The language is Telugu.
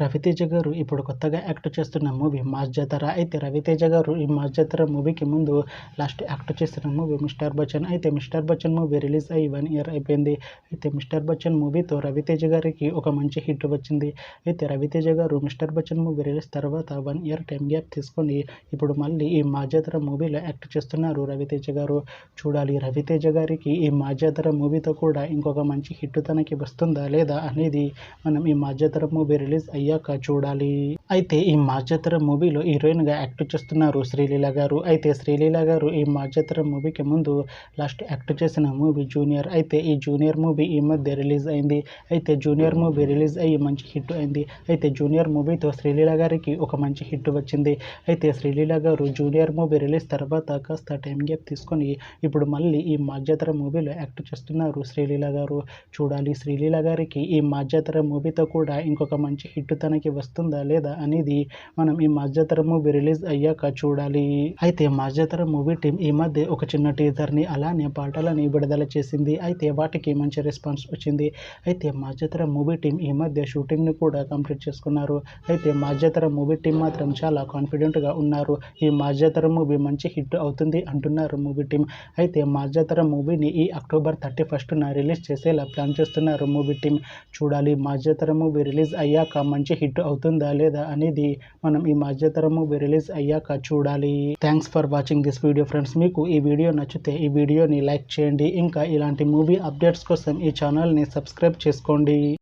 రవితేజ గారు ఇప్పుడు కొత్తగా యాక్ట్ చేస్తున్న మూవీ మాస్ జాతర. అయితే రవితేజ గారు ఈ మాస్ జాతర మూవీకి ముందు లాస్ట్ యాక్ట్ చేసిన మూవీ మిస్టర్ బచ్చన్. అయితే మిస్టర్ బచ్చన్ మూవీ రిలీజ్ అయ్యి 1 ఇయర్ అయిపోయింది. అయితే మిస్టర్ బచ్చన్ మూవీతో రవితేజ గారికి ఒక మంచి హిట్ వచ్చింది. అయితే రవితేజ గారు మిస్టర్ బచ్చన్ మూవీ రిలీజ్ తర్వాత 1 ఇయర్ టైం గ్యాప్ తీసుకొని ఇప్పుడు మళ్ళీ ఈ మాస్ జాతర మూవీలో యాక్ట్ చేస్తున్నారు రవితేజ గారు. చూడాలి రవితేజ గారికి ఈ మాస్ జాతర మూవీతో కూడా ఇంకొక మంచి హిట్ తనకి వస్తుందా లేదా అనేది మనం ఈ మాస్ జాతర మూవీ రిలీజ్ అయ్యాక చూడాలి. అయితే ఈ మాస్ జాతర మూవీలో హీరోయిన్ గా యాక్ట్ చేస్తున్నారు శ్రీలీల గారు. అయితే శ్రీలీల గారు ఈ మాస్ జాతర మూవీకి ముందు లాస్ట్ యాక్ట్ చేసిన మూవీ జూనియర్. అయితే ఈ జూనియర్ మూవీ ఈ మధ్య రిలీజ్ అయింది. అయితే జూనియర్ మూవీ రిలీజ్ అయ్యి మంచి హిట్ అయింది. అయితే జూనియర్ మూవీతో శ్రీలీల గారికి ఒక మంచి హిట్ వచ్చింది. అయితే శ్రీలీల గారు జూనియర్ మూవీ రిలీజ్ తర్వాత కాస్త టైం గ్యాప్ తీసుకొని ఇప్పుడు మళ్ళీ ఈ మాస్ జాతర మూవీలో యాక్ట్ చేస్తున్నారు శ్రీలీల గారు. చూడాలి శ్రీలీల గారికి ఈ మాస్ జాతర మూవీతో కూడా ఇంకొక మంచి హిట్ తనకి వస్తుందా లేదా అనేది మనం ఈ మాస్ జాతర మూవీ రిలీజ్ అయ్యాక చూడాలి. అయితే మాస్ జాతర మూవీ టీం ఈ మధ్య ఒక చిన్న టీజర్ ని అలానే పాటలని విడుదల చేసింది. అయితే వాటికి మంచి రెస్పాన్స్ వచ్చింది. అయితే మాస్ జాతర మూవీ టీం ఈ మధ్య షూటింగ్ ని కూడా కంప్లీట్ చేసుకున్నారు. అయితే మాస్ జాతర మూవీ టీం మాత్రం చాలా కాన్ఫిడెంట్ గా ఉన్నారు. ఈ మాస్ జాతర మూవీ మంచి హిట్ అవుతుంది అంటున్నారు మూవీ టీం. అయితే మాస్ జాతర మూవీని ఈ అక్టోబర్ 31న రిలీజ్ చేసేలా ప్లాన్ చేస్తున్నారు మూవీ టీం. చూడాలి మాస్ జాతర మూవీ రిలీజ్ అయ్యాక మంచి హిట్ అవుతుందా లేదా అనేది మనం ఈ మాస్ జాతర మూవీ రిలీజ్ అయ్యాక చూడాలి. Thanks for watching this video friends. మీకు ఈ వీడియో నచ్చితే ఈ వీడియోని లైక్ చేయండి. ఇంకా ఇలాంటి మూవీ అప్డేట్స్ కోసం ఈ ఛానల్ని సబ్స్క్రైబ్ చేసుకోండి.